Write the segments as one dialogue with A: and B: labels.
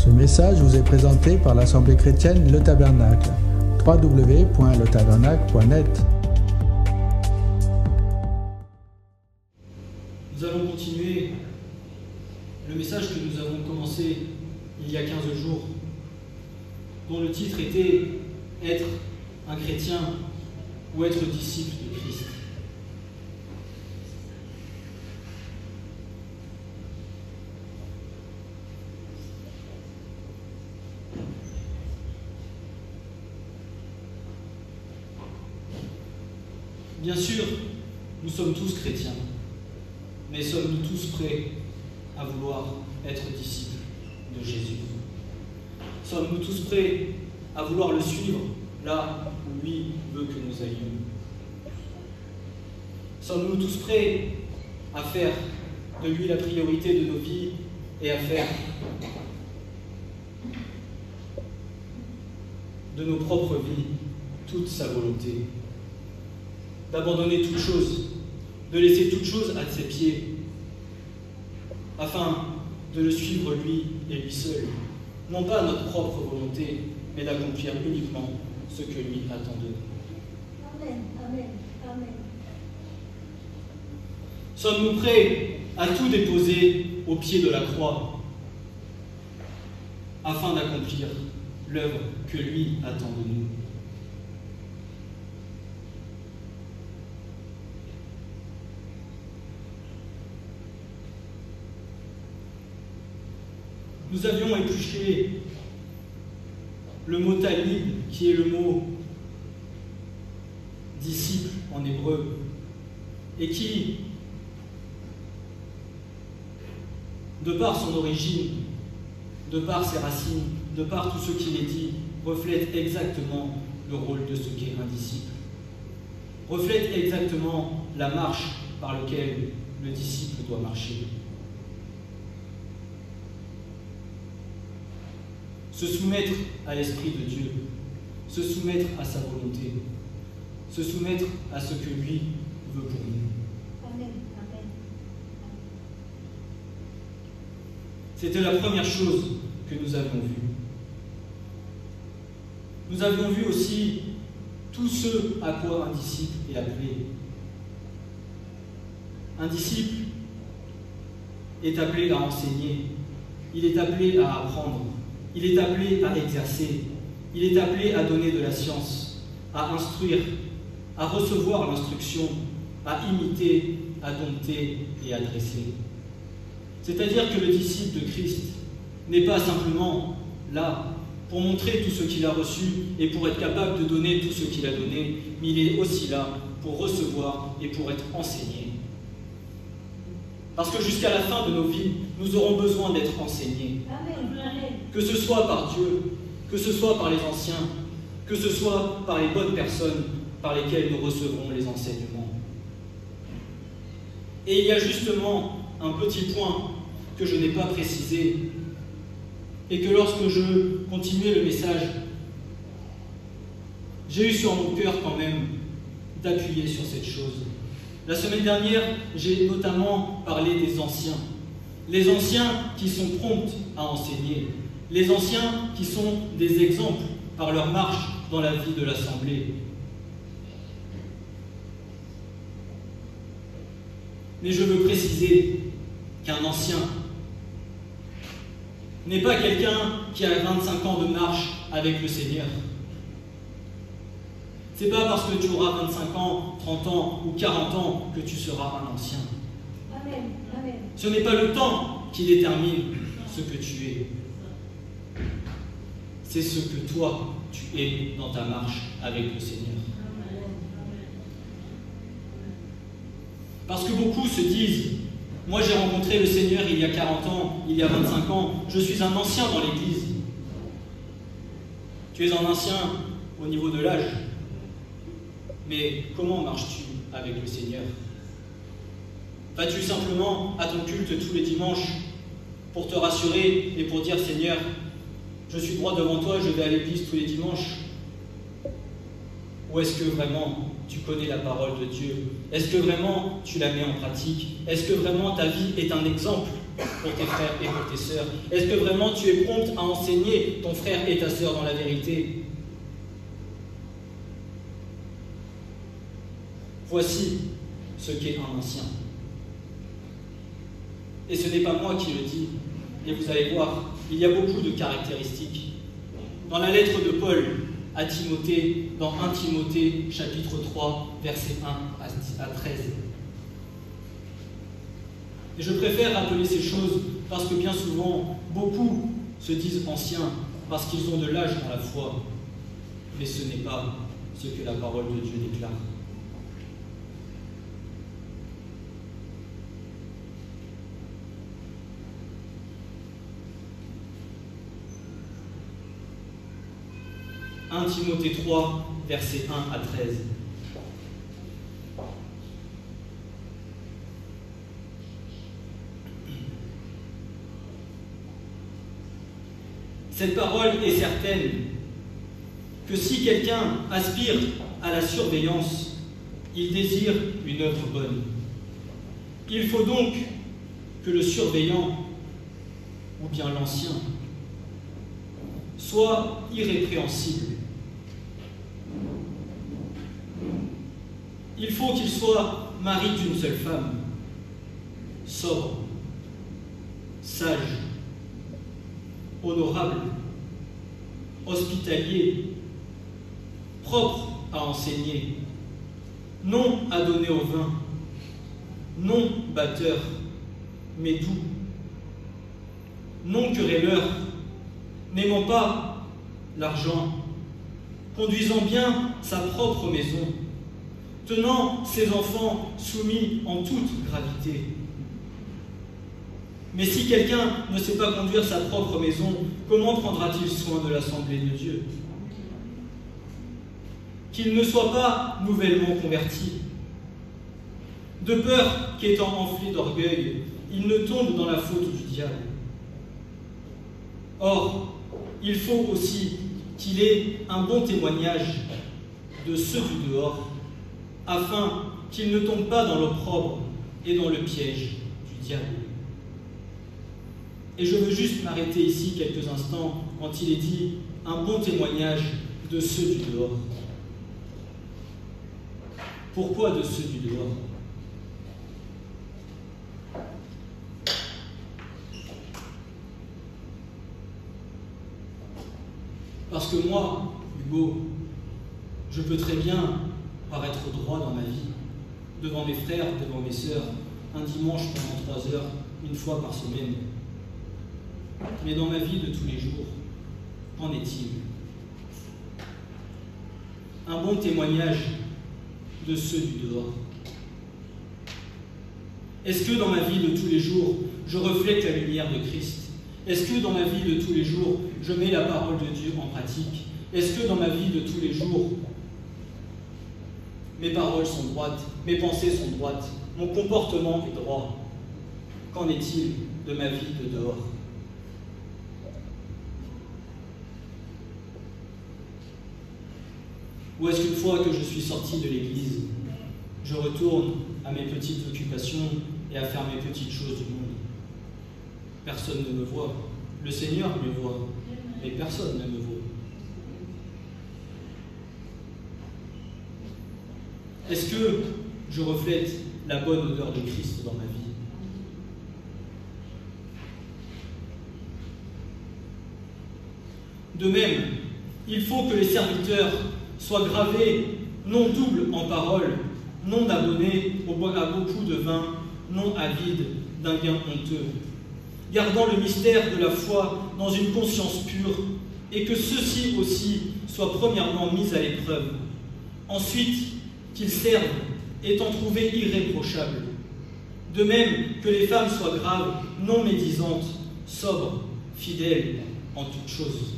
A: Ce message vous est présenté par l'Assemblée chrétienne Le Tabernacle. www.letabernacle.net.
B: Nous allons continuer le message que nous avons commencé il y a 15 jours, dont le titre était « Être un chrétien ou être disciple de Christ ». Bien sûr, nous sommes tous chrétiens, mais sommes-nous tous prêts à vouloir être disciples de Jésus? Sommes-nous tous prêts à vouloir le suivre là où lui veut que nous allions? Sommes-nous tous prêts à faire de lui la priorité de nos vies et à faire de nos propres vies toute sa volonté? D'abandonner toute chose, de laisser toute chose à ses pieds, afin de le suivre lui et lui seul, non pas à notre propre volonté, mais d'accomplir uniquement ce que lui attend de nous.
C: Amen, amen, amen.
B: Sommes-nous prêts à tout déposer au pied de la croix, afin d'accomplir l'œuvre que lui attend de nous? Nous avions épluché le mot talmid, qui est le mot disciple en hébreu, et qui, de par son origine, de par ses racines, de par tout ce qu'il est dit, reflète exactement le rôle de ce qu'est un disciple. Reflète exactement la marche par laquelle le disciple doit marcher. Se soumettre à l'Esprit de Dieu, se soumettre à sa volonté, se soumettre à ce que lui veut pour nous.
C: Amen, amen.
B: C'était la première chose que nous avions vue. Nous avions vu aussi tout ce à quoi un disciple est appelé. Un disciple est appelé à enseigner, il est appelé à apprendre, il est appelé à exercer, il est appelé à donner de la science, à instruire, à recevoir l'instruction, à imiter, à dompter et à dresser. C'est-à-dire que le disciple de Christ n'est pas simplement là pour montrer tout ce qu'il a reçu et pour être capable de donner tout ce qu'il a donné, mais il est aussi là pour recevoir et pour être enseigné. Parce que jusqu'à la fin de nos vies, nous aurons besoin d'être enseignés.
C: Amen, amen.
B: Que ce soit par Dieu, que ce soit par les anciens, que ce soit par les bonnes personnes par lesquelles nous recevrons les enseignements. Et il y a justement un petit point que je n'ai pas précisé et que lorsque je continuais le message, j'ai eu sur mon cœur quand même d'appuyer sur cette chose. La semaine dernière, j'ai notamment parlé des anciens. Les anciens qui sont prompts à enseigner. Les anciens qui sont des exemples par leur marche dans la vie de l'Assemblée. Mais je veux préciser qu'un ancien n'est pas quelqu'un qui a 25 ans de marche avec le Seigneur. C'est pas parce que tu auras 25 ans, 30 ans ou 40 ans que tu seras un ancien.
C: Amen, amen.
B: Ce n'est pas le temps qui détermine ce que tu es. C'est ce que toi, tu es dans ta marche avec le Seigneur. Parce que beaucoup se disent, moi j'ai rencontré le Seigneur il y a 40 ans, il y a 25 ans, je suis un ancien dans l'Église. Tu es un ancien au niveau de l'âge. Mais comment marches-tu avec le Seigneur? Vas-tu simplement à ton culte tous les dimanches pour te rassurer et pour dire « Seigneur, je suis droit devant toi, je vais à l'église tous les dimanches » Ou est-ce que vraiment tu connais la parole de Dieu? Est-ce que vraiment tu la mets en pratique? Est-ce que vraiment ta vie est un exemple pour tes frères et pour tes sœurs? Est-ce que vraiment tu es prompte à enseigner ton frère et ta sœur dans la vérité? Voici ce qu'est un ancien. Et ce n'est pas moi qui le dis, et vous allez voir, il y a beaucoup de caractéristiques. Dans la lettre de Paul à Timothée, dans 1 Timothée, chapitre 3, versets 1 à 13. Et je préfère rappeler ces choses parce que bien souvent, beaucoup se disent anciens parce qu'ils ont de l'âge dans la foi. Mais ce n'est pas ce que la parole de Dieu déclare. « 1 Timothée 3, versets 1 à 13. Cette parole est certaine que si quelqu'un aspire à la surveillance, il désire une œuvre bonne. Il faut donc que le surveillant, ou bien l'ancien, soit irrépréhensible. Il faut qu'il soit mari d'une seule femme, sobre, sage, honorable, hospitalier, propre à enseigner, non à donner au vin, non batteur, mais doux, non querelleur, n'aimant pas l'argent, conduisant bien sa propre maison, tenant ses enfants soumis en toute gravité. Mais si quelqu'un ne sait pas conduire sa propre maison, comment prendra-t-il soin de l'assemblée de Dieu? Qu'il ne soit pas nouvellement converti, de peur qu'étant enflé d'orgueil, il ne tombe dans la faute du diable. Or, il faut aussi qu'il ait un bon témoignage de ceux du dehors, afin qu'il ne tombe pas dans l'opprobre et dans le piège du diable. Et je veux juste m'arrêter ici quelques instants quand il est dit un bon témoignage de ceux du dehors. Pourquoi de ceux du dehors? Parce que moi, Hugo, je peux très bien paraître droit dans ma vie, devant mes frères, devant mes sœurs, un dimanche pendant 3 heures, une fois par semaine. Mais dans ma vie de tous les jours, qu'en est-il? Un bon témoignage de ceux du dehors. Est-ce que dans ma vie de tous les jours, je reflète la lumière de Christ? Est-ce que dans ma vie de tous les jours, je mets la parole de Dieu en pratique? Est-ce que dans ma vie de tous les jours, mes paroles sont droites, mes pensées sont droites, mon comportement est droit? Qu'en est-il de ma vie de dehors? Ou est-ce qu'une fois que je suis sorti de l'église, je retourne à mes petites occupations et à faire mes petites choses du monde? Personne ne me voit. Le Seigneur me voit, mais personne ne me voit. Est-ce que je reflète la bonne odeur de Christ dans ma vie? De même, il faut que les serviteurs soient gravés, non doubles en parole, non abonnés à beaucoup de vin, non avides d'un gain honteux, gardant le mystère de la foi dans une conscience pure, et que ceux-ci aussi soient premièrement mis à l'épreuve, ensuite qu'ils servent, étant trouvés irréprochables. De même que les femmes soient graves, non médisantes, sobres, fidèles en toutes choses.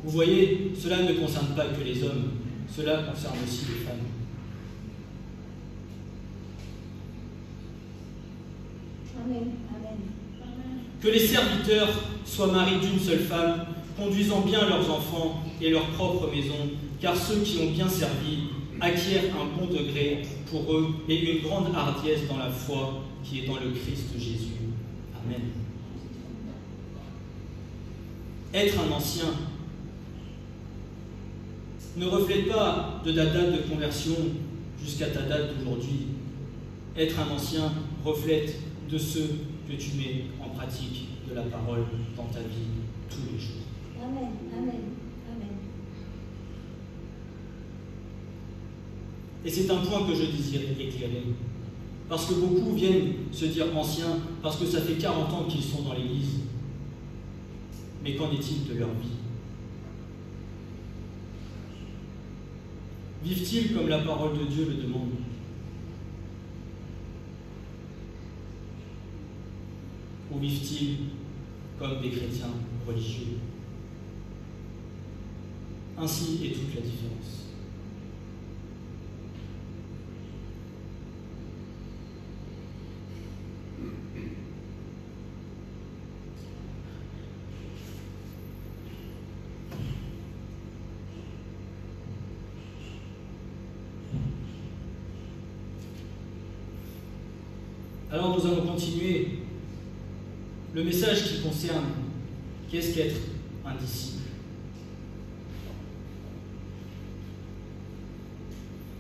B: Vous voyez, cela ne concerne pas que les hommes, cela concerne aussi les femmes.
C: Amen. Amen.
B: Que les serviteurs soient mariés d'une seule femme, conduisant bien leurs enfants et leur propre maison, car ceux qui ont bien servi acquièrent un bon degré pour eux et une grande hardiesse dans la foi qui est dans le Christ Jésus. Amen. Être un ancien ne reflète pas de ta date de conversion jusqu'à ta date d'aujourd'hui. Être un ancien reflète de ce que tu mets en pratique de la parole dans ta vie tous les jours.
C: Amen. Amen. Amen.
B: Et c'est un point que je désirais éclairer. Parce que beaucoup viennent se dire anciens parce que ça fait 40 ans qu'ils sont dans l'Église. Mais qu'en est-il de leur vie? Vivent-ils comme la parole de Dieu le demande? Ou vivent-ils comme des chrétiens religieux? Ainsi est toute la différence. Alors nous allons continuer le message qui concerne qu'est-ce qu'être un disciple.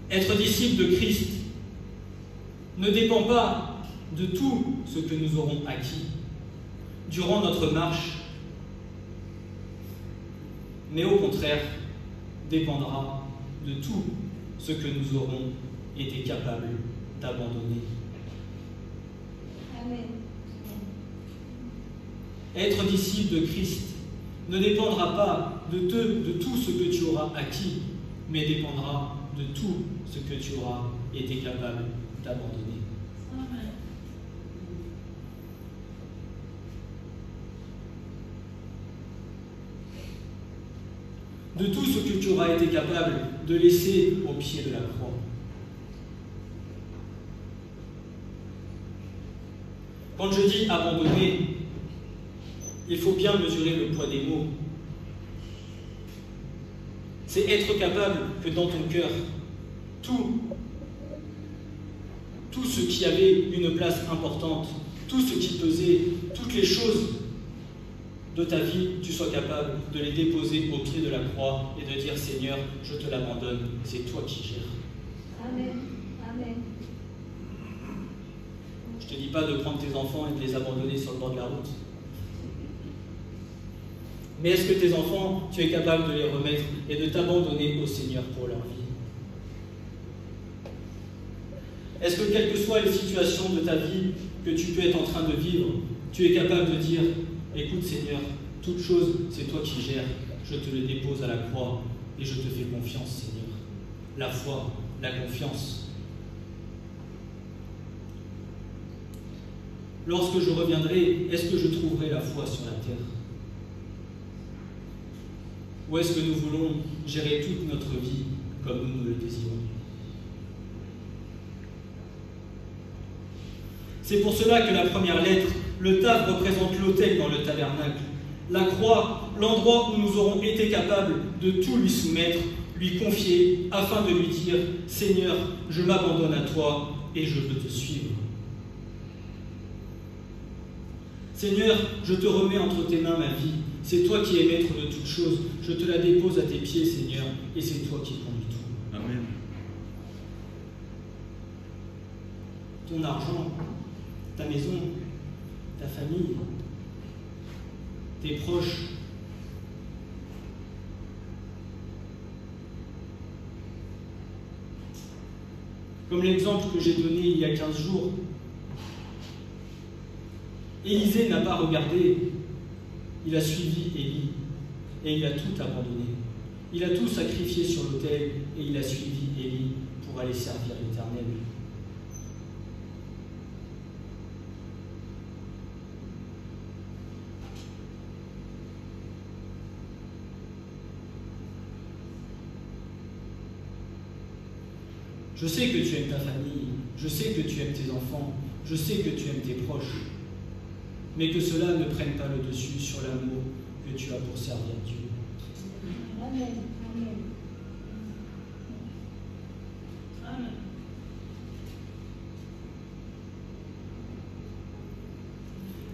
B: Être disciple de Christ ne dépend pas de tout ce que nous aurons acquis durant notre marche, mais au contraire dépendra de tout ce que nous aurons été capables d'abandonner.
C: Amen.
B: Être disciple de Christ ne dépendra pas de tout ce que tu auras acquis, mais dépendra de tout ce que tu auras été capable d'abandonner.
C: Amen.
B: De tout ce que tu auras été capable de laisser au pied de la croix. Quand je dis abandonner, il faut bien mesurer le poids des mots. C'est être capable que dans ton cœur, tout ce qui avait une place importante, tout ce qui pesait, toutes les choses de ta vie, tu sois capable de les déposer au pied de la croix et de dire Seigneur, je te l'abandonne, c'est toi qui gères.
C: Amen. Amen.
B: Je ne te dis pas de prendre tes enfants et de les abandonner sur le bord de la route. Mais est-ce que tes enfants, tu es capable de les remettre et de t'abandonner au Seigneur pour leur vie? Est-ce que quelles que soient les situations de ta vie que tu peux être en train de vivre, tu es capable de dire écoute Seigneur, toute chose, c'est toi qui gères, je te le dépose à la croix et je te fais confiance Seigneur. La foi, la confiance. Lorsque je reviendrai, est-ce que je trouverai la foi sur la terre? Ou est-ce que nous voulons gérer toute notre vie comme nous le désirons? C'est pour cela que la première lettre, le tabre, représente l'autel dans le tabernacle. La croix, l'endroit où nous aurons été capables de tout lui soumettre, lui confier, afin de lui dire « Seigneur, je m'abandonne à toi et je veux te suivre. » Seigneur, je te remets entre tes mains ma vie. C'est toi qui es maître de toutes choses. Je te la dépose à tes pieds, Seigneur, et c'est toi qui conduis tout.
D: Amen.
B: Ton argent, ta maison, ta famille, tes proches. Comme l'exemple que j'ai donné il y a 15 jours, Élisée n'a pas regardé, il a suivi Élie et il a tout abandonné. Il a tout sacrifié sur l'autel et il a suivi Élie pour aller servir l'Éternel. Je sais que tu aimes ta famille, je sais que tu aimes tes enfants, je sais que tu aimes tes proches, mais que cela ne prenne pas le dessus sur l'amour que tu as pour servir Dieu.
C: Amen. Amen. Amen.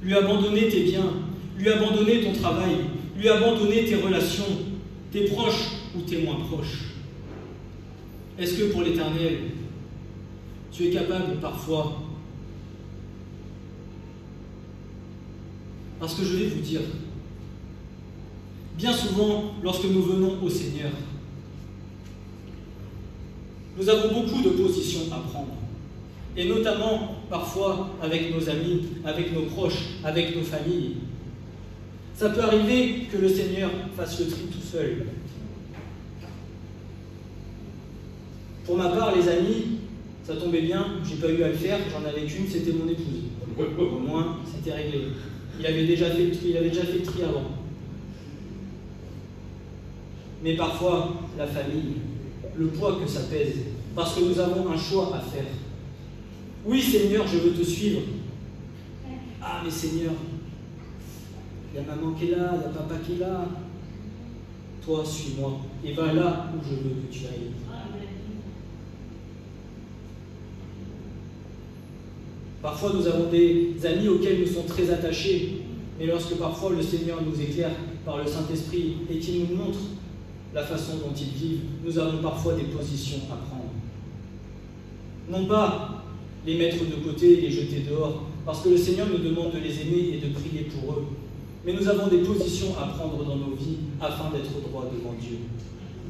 B: lui abandonner tes biens, lui abandonner ton travail, lui abandonner tes relations, tes proches ou tes moins proches? Est-ce que pour l'Éternel, tu es capable parfois? Parce que je vais vous dire, bien souvent, lorsque nous venons au Seigneur, nous avons beaucoup de positions à prendre. Et notamment, parfois, avec nos amis, avec nos proches, avec nos familles. Ça peut arriver que le Seigneur fasse le tri tout seul. Pour ma part, les amis, ça tombait bien, j'ai pas eu à le faire, j'en avais qu'une, c'était mon épouse. Au moins, c'était réglé. Il avait déjà fait le tri avant. Mais parfois, la famille, le poids que ça pèse, parce que nous avons un choix à faire. Oui, Seigneur, je veux te suivre. Ah, mais Seigneur, il y a maman qui est là, il y a papa qui est là. Toi, suis-moi, et va là où je veux que tu ailles. Parfois, nous avons des amis auxquels nous sommes très attachés, mais lorsque parfois le Seigneur nous éclaire par le Saint-Esprit et qu'il nous montre la façon dont ils vivent, nous avons parfois des positions à prendre. Non pas les mettre de côté et les jeter dehors, parce que le Seigneur nous demande de les aimer et de prier pour eux. Mais nous avons des positions à prendre dans nos vies afin d'être droit devant Dieu.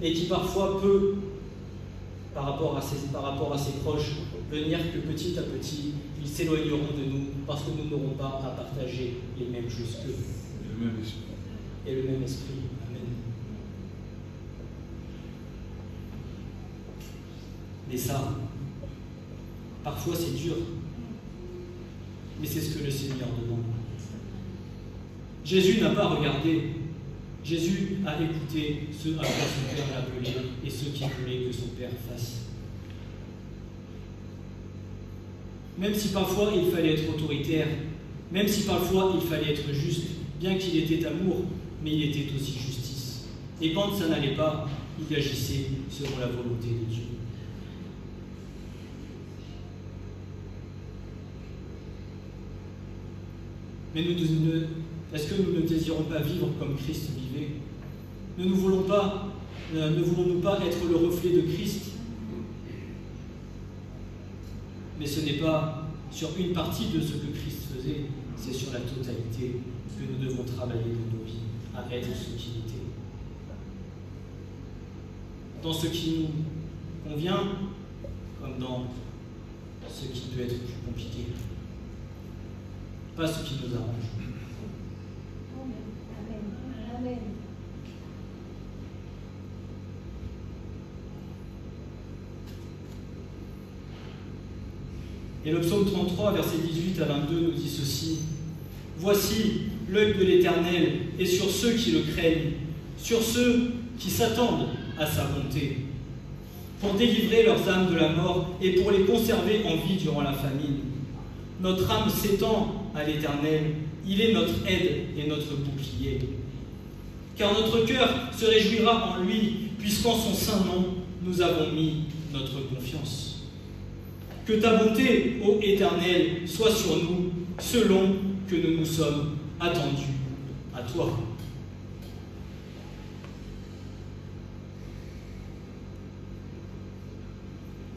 B: Et qui parfois peut, par rapport à ses proches, venir que petit à petit, ils s'éloigneront de nous parce que nous n'aurons pas à partager les mêmes choses qu'eux. Et le même esprit. Amen. Mais ça, parfois c'est dur. Mais c'est ce que le Seigneur demande. Jésus n'a pas regardé. Jésus a écouté ce à quoi son Père l'appelait et ce qu'il voulait que son Père fasse. Même si parfois il fallait être autoritaire, même si parfois il fallait être juste, bien qu'il était amour, mais il était aussi justice. Et quand ça n'allait pas, il agissait selon la volonté de Dieu. Mais est-ce que nous ne désirons pas vivre comme Christ vivait? Ne voulons-nous pas être le reflet de Christ? Mais ce n'est pas sur une partie de ce que Christ faisait, c'est sur la totalité que nous devons travailler dans nos vies, à être ce qu'il était. Dans ce qui nous convient, comme dans ce qui peut être plus compliqué. Pas ce qui nous arrange.
C: Amen. Amen.
B: Et le psaume 33, versets 18 à 22 nous dit ceci. Voici, l'œil de l'Éternel est sur ceux qui le craignent, sur ceux qui s'attendent à sa bonté, pour délivrer leurs âmes de la mort et pour les conserver en vie durant la famine. Notre âme s'étend à l'Éternel, il est notre aide et notre bouclier. Car notre cœur se réjouira en lui, puisqu'en son saint nom, nous avons mis notre confiance. Que ta bonté, ô Éternel, soit sur nous, selon que nous nous sommes attendus à toi.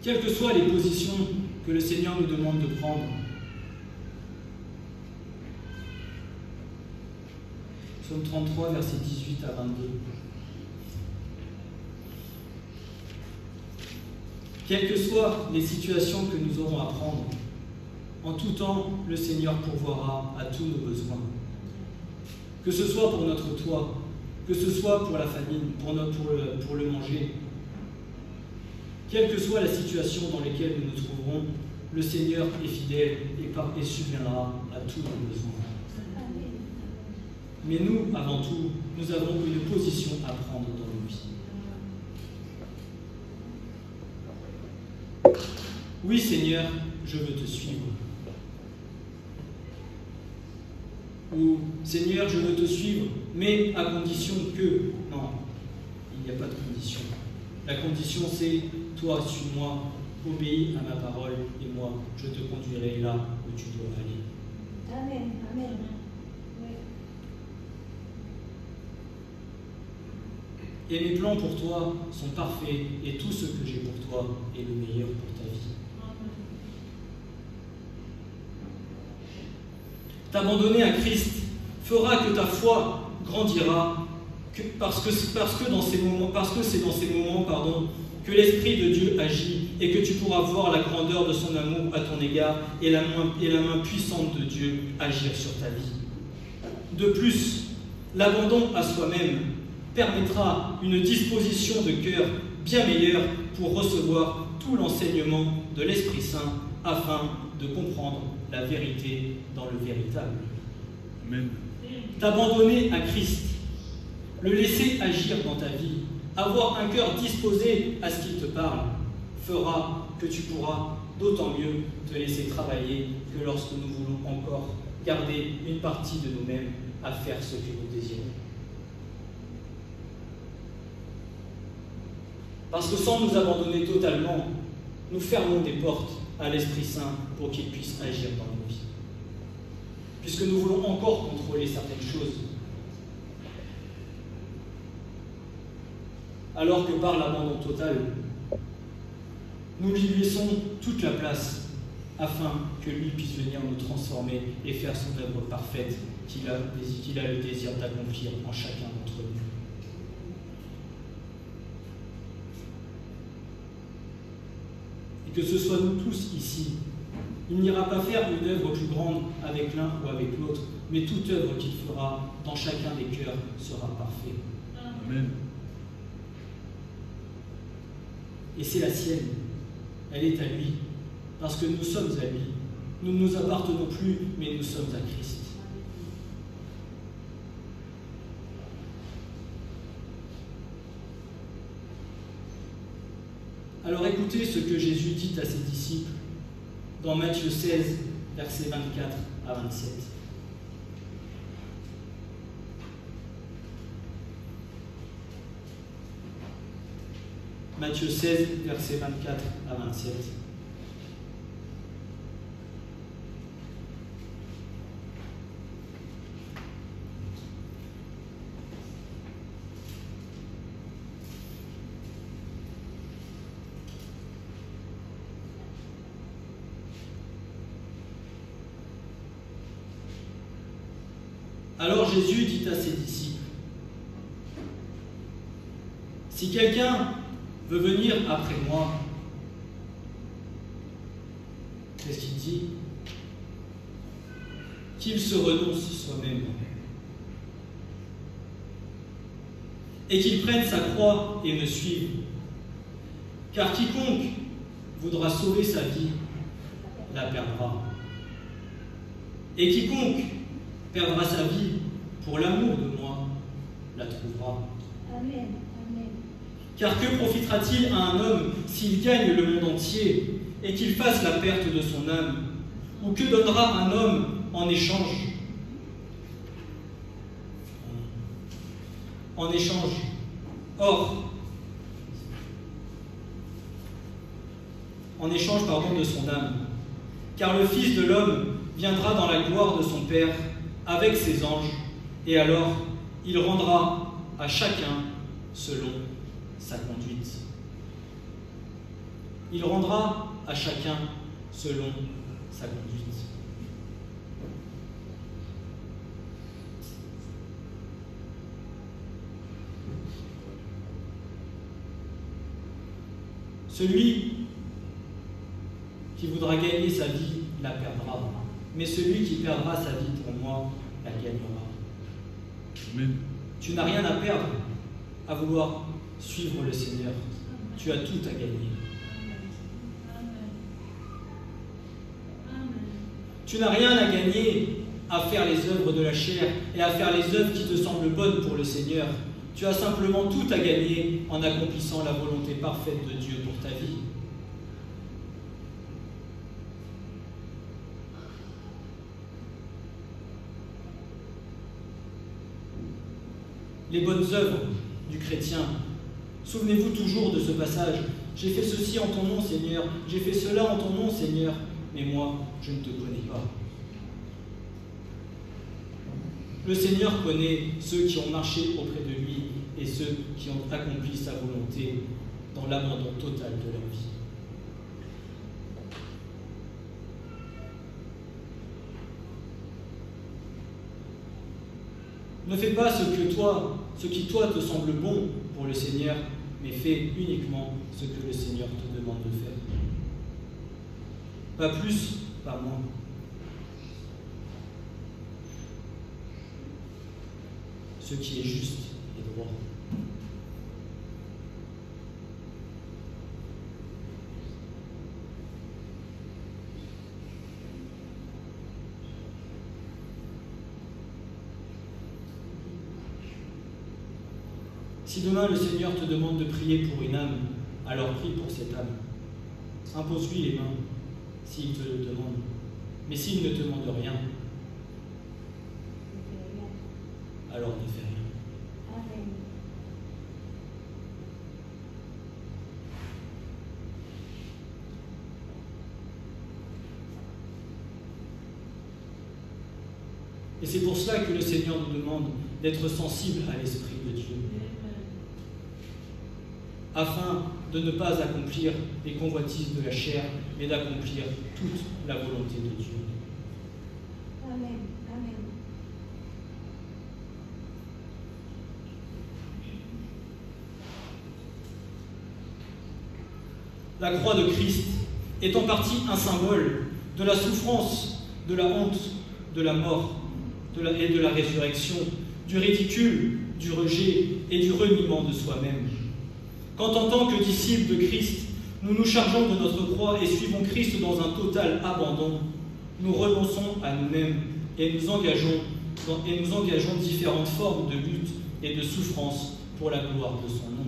B: Quelles que soient les positions que le Seigneur nous demande de prendre, Psaume 33, versets 18 à 22. Quelles que soient les situations que nous aurons à prendre, en tout temps, le Seigneur pourvoira à tous nos besoins. Que ce soit pour notre toit, que ce soit pour la famine, pour le manger. Quelle que soit la situation dans laquelle nous nous trouverons, le Seigneur est fidèle et subviendra à tous nos besoins. Mais nous, avant tout, nous avons une position à prendre dans nos vies. Oui, Seigneur, je veux te suivre. Ou Seigneur, je veux te suivre, mais à condition que... Non, il n'y a pas de condition. La condition, c'est toi, suis-moi, obéis à ma parole, et moi, je te conduirai là où tu dois aller.
C: Amen. Amen.
B: Et mes plans pour toi sont parfaits, et tout ce que j'ai pour toi est le meilleur pour ta vie. T'abandonner à Christ fera que ta foi grandira, parce que c'est dans ces moments que l'Esprit de Dieu agit et que tu pourras voir la grandeur de son amour à ton égard et la main puissante de Dieu agir sur ta vie. De plus, l'abandon à soi-même permettra une disposition de cœur bien meilleure pour recevoir tout l'enseignement de l'Esprit Saint afin de comprendre la vérité dans le véritable.
D: Amen.
B: T'abandonner à Christ, le laisser agir dans ta vie, avoir un cœur disposé à ce qu'il te parle, fera que tu pourras d'autant mieux te laisser travailler que lorsque nous voulons encore garder une partie de nous-mêmes à faire ce que nous désirons. Parce que sans nous abandonner totalement, nous fermons des portes à l'Esprit Saint pour qu'il puisse agir dans nos vies. Puisque nous voulons encore contrôler certaines choses. Alors que par l'abandon total, nous lui laissons toute la place afin que lui puisse venir nous transformer et faire son œuvre parfaite qu'il a le désir d'accomplir en chacun d'entre nous. Et que ce soit nous tous ici, il n'ira pas faire une œuvre plus grande avec l'un ou avec l'autre, mais toute œuvre qu'il fera dans chacun des cœurs sera parfaite.
D: Amen.
B: Et c'est la sienne, elle est à lui, parce que nous sommes à lui. Nous ne nous appartenons plus, mais nous sommes à Christ. Alors écoutez ce que Jésus dit à ses disciples dans Matthieu 16, versets 24 à 27. Matthieu 16, versets 24 à 27. Alors Jésus dit à ses disciples, « Si quelqu'un veut venir après moi, » qu'est-ce qu'il dit? « Qu'il se renonce soi-même et qu'il prenne sa croix et me suive. Car quiconque voudra sauver sa vie la perdra. Et quiconque perdra sa vie pour l'amour de moi la trouvera.
C: Amen. Amen.
B: Car que profitera-t-il à un homme s'il gagne le monde entier et qu'il fasse la perte de son âme? Ou que donnera un homme en échange? En échange. En échange de son âme. Car le Fils de l'homme viendra dans la gloire de son Père avec ses anges, et alors il rendra à chacun selon sa conduite. Il rendra à chacun selon sa conduite. Celui qui voudra gagner sa vie la perdra, mais celui qui perdra sa vie pour moi la gagnera.
D: Amen.
B: Tu n'as rien à perdre à vouloir suivre le Seigneur. Tu as tout à gagner. Tu n'as rien à gagner à faire les œuvres de la chair et à faire les œuvres qui te semblent bonnes pour le Seigneur. Tu as simplement tout à gagner en accomplissant la volonté parfaite de Dieu pour ta vie. Les bonnes œuvres du chrétien. Souvenez-vous toujours de ce passage. J'ai fait ceci en ton nom, Seigneur. J'ai fait cela en ton nom, Seigneur. Mais moi, je ne te connais pas. Le Seigneur connaît ceux qui ont marché auprès de lui et ceux qui ont accompli sa volonté dans l'abandon total de leur vie. Ne fais pas ce qui toi te semble bon pour le Seigneur, mais fais uniquement ce que le Seigneur te demande de faire. Pas plus, pas moins. Ce qui est juste et droit. Si demain le Seigneur te demande de prier pour une âme, alors prie pour cette âme. Impose-lui les mains s'il te le demande. Mais s'il ne te demande rien, alors ne fais rien.
C: Amen.
B: Et c'est pour cela que le Seigneur nous demande d'être sensibles à l'Esprit de Dieu, afin de ne pas accomplir les convoitises de la chair, mais d'accomplir toute la volonté de Dieu.
C: Amen. Amen.
B: La croix de Christ est en partie un symbole de la souffrance, de la honte, de la mort et de la résurrection, du ridicule, du rejet et du reniement de soi-même. Quand en tant que disciples de Christ, nous nous chargeons de notre croix et suivons Christ dans un total abandon, nous renonçons à nous-mêmes et nous engageons différentes formes de lutte et de souffrance pour la gloire de son nom.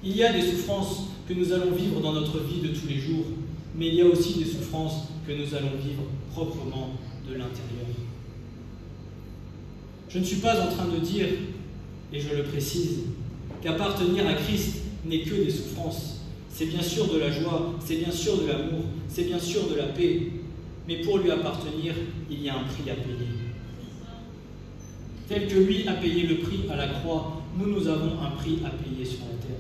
B: Il y a des souffrances que nous allons vivre dans notre vie de tous les jours, mais il y a aussi des souffrances que nous allons vivre proprement de l'intérieur. Je ne suis pas en train de dire, et je le précise, qu'appartenir à Christ n'est que des souffrances. C'est bien sûr de la joie, c'est bien sûr de l'amour, c'est bien sûr de la paix, mais pour lui appartenir, il y a un prix à payer. Tel que lui a payé le prix à la croix, nous avons un prix à payer sur la terre.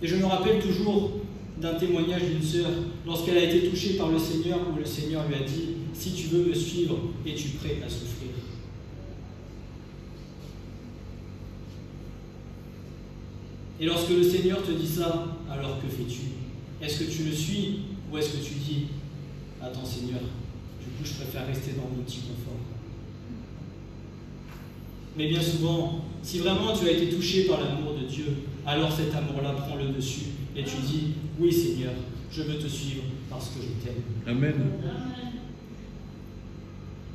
B: Et je me rappelle toujours d'un témoignage d'une sœur lorsqu'elle a été touchée par le Seigneur, où le Seigneur lui a dit « Si tu veux me suivre, es-tu prêt à souffrir ?» Et lorsque le Seigneur te dit ça, alors que fais-tu? Est-ce que tu le suis ou est-ce que tu dis « Attends Seigneur, du coup je préfère rester dans mon petit confort ?» Mais bien souvent, si vraiment tu as été touché par l'amour de Dieu, alors cet amour-là prend le dessus et tu dis « Oui Seigneur, je veux te suivre parce que je t'aime. »
D: Amen.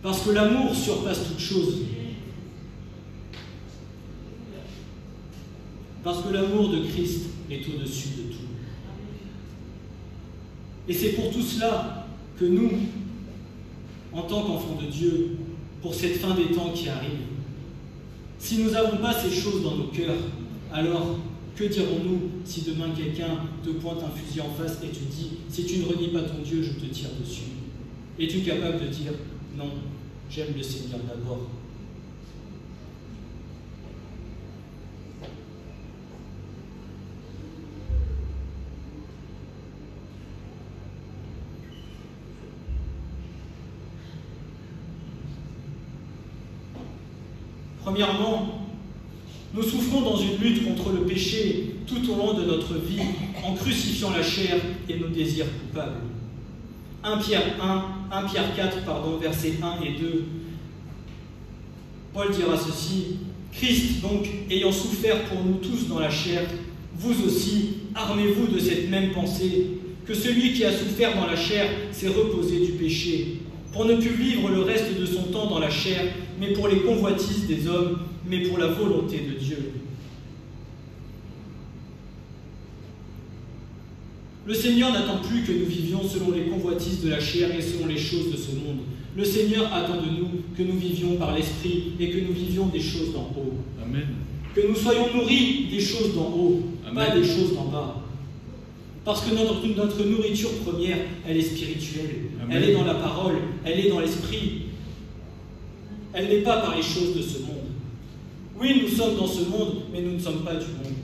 B: Parce que l'amour surpasse toute chose. Parce que l'amour de Christ est au-dessus de tout. Et c'est pour tout cela que nous, en tant qu'enfants de Dieu, pour cette fin des temps qui arrive, si nous n'avons pas ces choses dans nos cœurs, alors que dirons-nous si demain quelqu'un te pointe un fusil en face et tu dis « Si tu ne renies pas ton Dieu, je te tire dessus ». Es-tu capable de dire « Non, j'aime le Seigneur d'abord ». Premièrement, nous souffrons dans une lutte contre le péché tout au long de notre vie en crucifiant la chair et nos désirs coupables. 1 Pierre 4, versets 1 et 2. Paul dira ceci: Christ, donc, ayant souffert pour nous tous dans la chair, vous aussi, armez-vous de cette même pensée, que celui qui a souffert dans la chair s'est reposé du péché, pour ne plus vivre le reste de son temps dans la chair, mais pour les convoitises des hommes, mais pour la volonté de Dieu. Le Seigneur n'attend plus que nous vivions selon les convoitises de la chair et selon les choses de ce monde. Le Seigneur attend de nous que nous vivions par l'Esprit et que nous vivions des choses d'en haut.
D: Amen.
B: Que nous soyons nourris des choses d'en haut,
D: Amen.
B: pas des choses d'en bas. Parce que notre nourriture première, elle est spirituelle.
D: Amen.
B: Elle est dans la parole, elle est dans l'esprit. Elle n'est pas par les choses de ce monde. Oui, nous sommes dans ce monde, mais nous ne sommes pas du monde.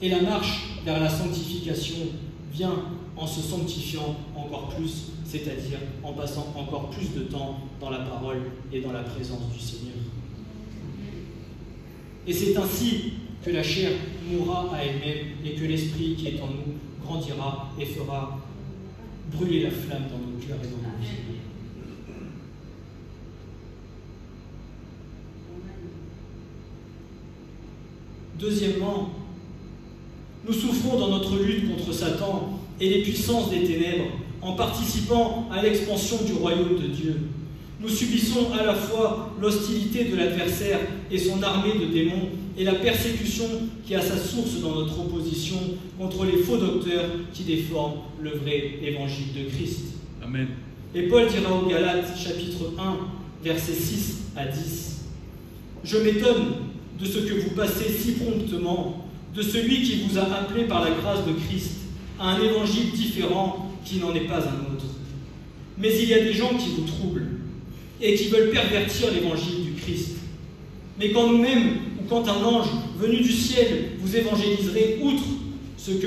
B: Et la marche vers la sanctification vient en se sanctifiant encore plus, c'est-à-dire en passant encore plus de temps dans la parole et dans la présence du Seigneur. Et c'est ainsi que la chair mourra à elle-même et que l'esprit qui est en nous grandira et fera brûler la flamme dans nos cœurs et dans nos vies. Deuxièmement, nous souffrons dans notre lutte contre Satan et les puissances des ténèbres en participant à l'expansion du royaume de Dieu. Nous subissons à la fois l'hostilité de l'adversaire et son armée de démons et la persécution qui a sa source dans notre opposition contre les faux docteurs qui déforment le vrai évangile de Christ.
D: Amen.
B: Et Paul dira aux Galates, chapitre 1, versets 6 à 10. « Je m'étonne de ce que vous passez si promptement, de celui qui vous a appelé par la grâce de Christ à un évangile différent qui n'en est pas un autre. Mais il y a des gens qui vous troublent et qui veulent pervertir l'évangile du Christ. Mais quand nous-mêmes, ou quand un ange venu du ciel vous évangéliserait outre ce que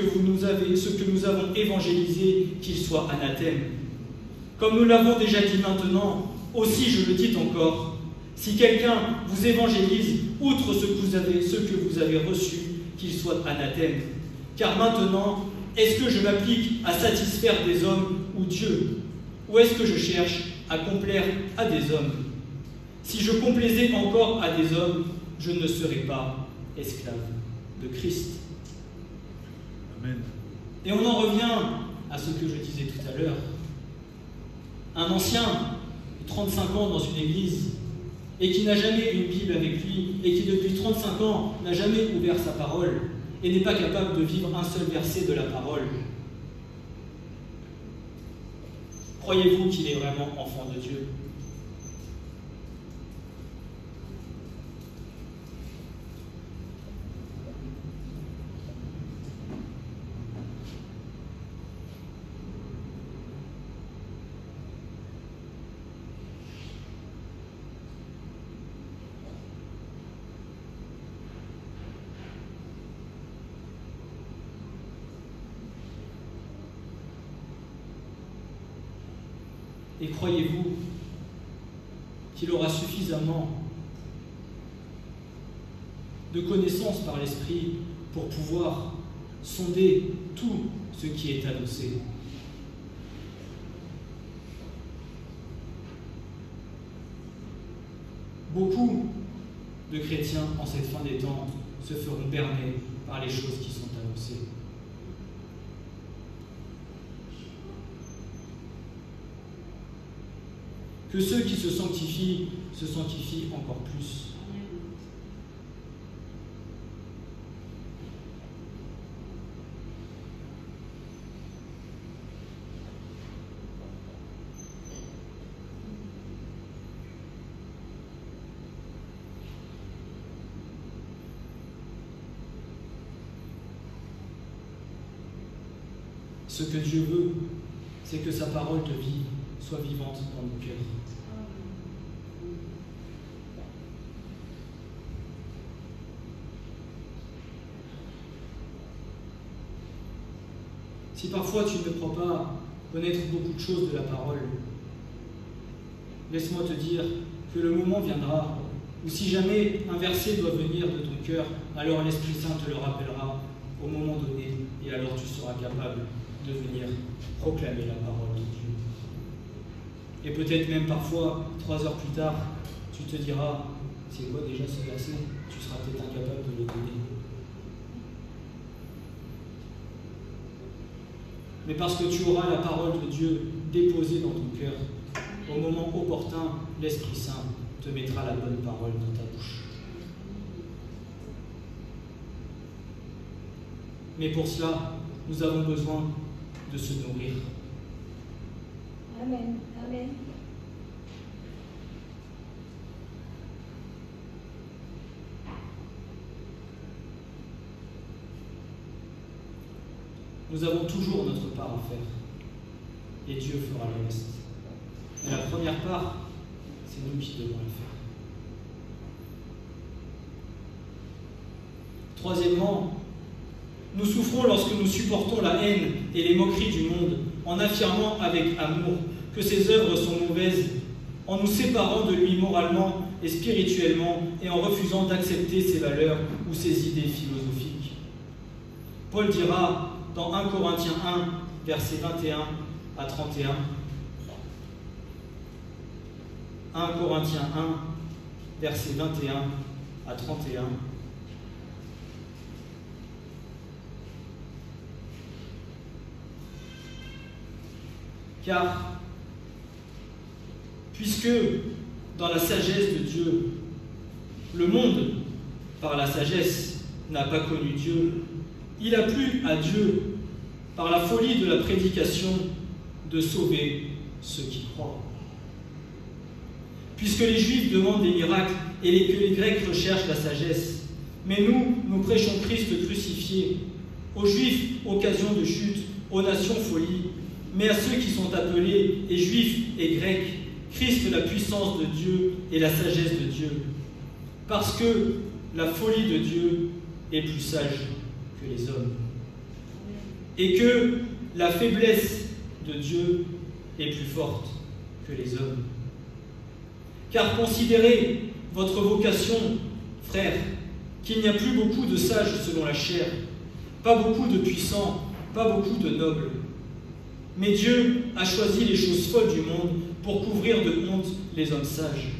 B: nous avons évangélisé, qu'il soit anathème. Comme nous l'avons déjà dit maintenant, aussi je le dis encore, si quelqu'un vous évangélise outre ce que vous avez reçu, qu'il soit anathème. Car maintenant, est-ce que je m'applique à satisfaire des hommes ou Dieu? Ou est-ce que je cherche à complaire à des hommes? Si je complaisais encore à des hommes, je ne serais pas esclave de Christ. »
D: Amen.
B: Et on en revient à ce que je disais tout à l'heure. Un ancien, 35 ans dans une église, et qui n'a jamais une Bible avec lui, et qui depuis 35 ans n'a jamais ouvert sa parole, et n'est pas capable de vivre un seul verset de la parole. Croyez-vous qu'il est vraiment enfant de Dieu? Et croyez-vous qu'il aura suffisamment de connaissances par l'Esprit pour pouvoir sonder tout ce qui est annoncé? Beaucoup de chrétiens en cette fin des temps se feront berner par les choses qui sont annoncées. Que ceux qui se sanctifient encore plus. Ce que Dieu veut, c'est que sa parole de vie soit vivante dans nos cœurs. Si parfois tu ne crois pas connaître beaucoup de choses de la parole, laisse-moi te dire que le moment viendra où si jamais un verset doit venir de ton cœur, alors l'Esprit Saint te le rappellera au moment donné, et alors tu seras capable de venir proclamer la parole de Dieu. Et peut-être même parfois, 3 heures plus tard, tu te diras, c'est quoi déjà ce verset? Tu seras peut-être incapable de le donner. Mais parce que tu auras la parole de Dieu déposée dans ton cœur, au moment opportun, l'Esprit Saint te mettra la bonne parole dans ta bouche. Mais pour cela, nous avons besoin de se nourrir.
C: Amen. Amen.
B: nous avons toujours notre part à faire. Et Dieu fera le reste. Mais la première part, c'est nous qui devons la faire. Troisièmement, nous souffrons lorsque nous supportons la haine et les moqueries du monde, en affirmant avec amour que ses œuvres sont mauvaises, en nous séparant de lui moralement et spirituellement et en refusant d'accepter ses valeurs ou ses idées philosophiques. Paul dira dans 1 Corinthiens 1, versets 21 à 31, 1 Corinthiens 1, versets 21 à 31, car puisque dans la sagesse de Dieu, le monde, par la sagesse, n'a pas connu Dieu, il a plu à Dieu, par la folie de la prédication, de sauver ceux qui croient. Puisque les Juifs demandent des miracles et que les Grecs recherchent la sagesse, mais nous prêchons Christ crucifié, aux Juifs, occasion de chute, aux nations, folie, mais à ceux qui sont appelés, et Juifs et Grecs, Christ, la puissance de Dieu et la sagesse de Dieu, parce que la folie de Dieu est plus sage que les hommes, et que la faiblesse de Dieu est plus forte que les hommes. Car considérez votre vocation, frères, qu'il n'y a plus beaucoup de sages selon la chair, pas beaucoup de puissants, pas beaucoup de nobles. Mais Dieu a choisi les choses folles du monde pour couvrir de honte les hommes sages.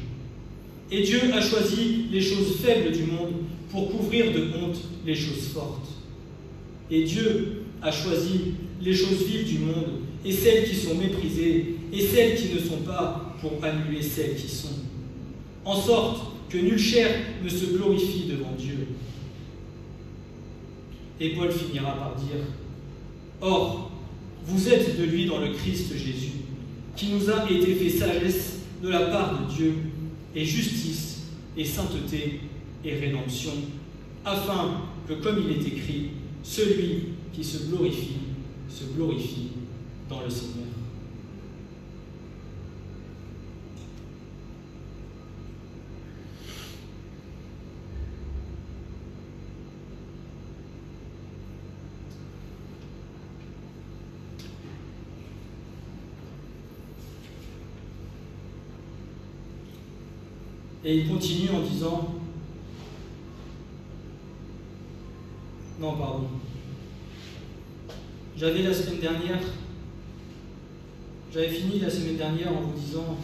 B: Et Dieu a choisi les choses faibles du monde pour couvrir de honte les choses fortes. Et Dieu a choisi les choses viles du monde et celles qui sont méprisées et celles qui ne sont pas pour annuler celles qui sont. En sorte que nulle chair ne se glorifie devant Dieu. Et Paul finira par dire « Or, vous êtes de lui dans le Christ Jésus, qui nous a été fait sagesse de la part de Dieu, et justice, et sainteté, et rédemption, afin que, comme il est écrit, celui qui se glorifie dans le Seigneur. » Et il continue en disant, non, pardon, j'avais fini la semaine dernière en vous disant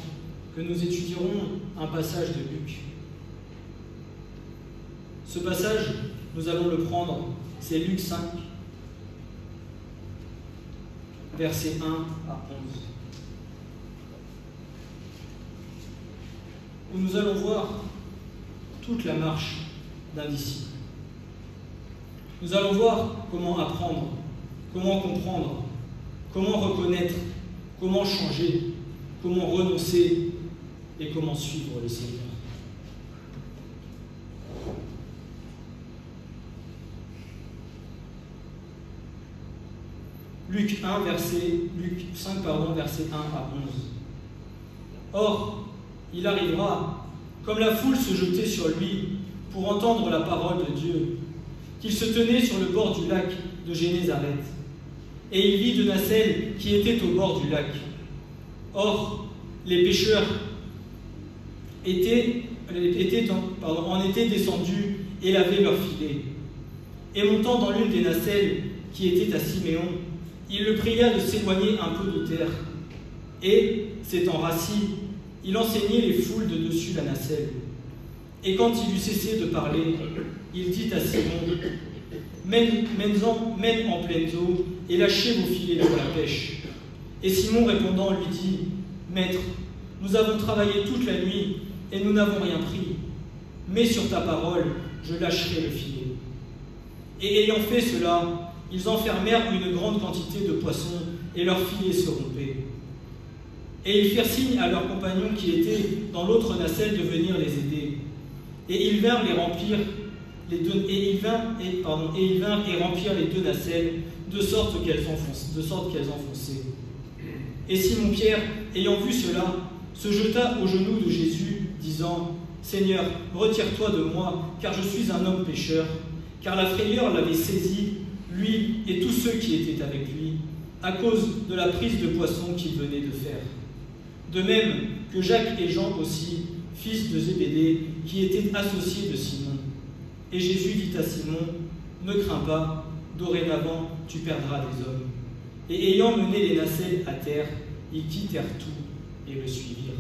B: que nous étudierons un passage de Luc. Ce passage, nous allons le prendre, c'est Luc 5, versets 1 à 11. Où nous allons voir toute la marche d'un disciple. Nous allons voir comment apprendre, comment comprendre, comment reconnaître, comment changer, comment renoncer et comment suivre le Seigneur. Luc 5, versets 1 à 11. Or, il arrivera, comme la foule se jetait sur lui pour entendre la parole de Dieu, qu'il se tenait sur le bord du lac de Génézareth. Et il vit deux nacelles qui étaient au bord du lac. Or, les pêcheurs en étaient descendus et lavaient leurs filets. Et montant dans l'une des nacelles qui était à Siméon, il le pria de s'éloigner un peu de terre. Et, s'étant rassis, il enseignait les foules de dessus la nacelle. Et quand il eut cessé de parler, il dit à Simon, mène en pleine eau et lâchez vos filets pour la pêche. Et Simon répondant lui dit, Maître, nous avons travaillé toute la nuit et nous n'avons rien pris. Mais sur ta parole, je lâcherai le filet. Et ayant fait cela, ils enfermèrent une grande quantité de poissons et leurs filets se rompaient. Et ils firent signe à leurs compagnons qui étaient dans l'autre nacelle de venir les aider. Et ils vinrent et remplirent les deux nacelles, de sorte qu'elles enfonçaient. Et Simon-Pierre, ayant vu cela, se jeta aux genoux de Jésus, disant, « Seigneur, retire-toi de moi, car je suis un homme pécheur. » Car la frayeur l'avait saisi, lui et tous ceux qui étaient avec lui, à cause de la prise de poisson qu'il venait de faire. De même que Jacques et Jean aussi, fils de Zébédée, qui étaient associés de Simon. Et Jésus dit à Simon, « Ne crains pas, dorénavant tu perdras des hommes. » Et ayant mené les nacelles à terre, ils quittèrent tout et le suivirent.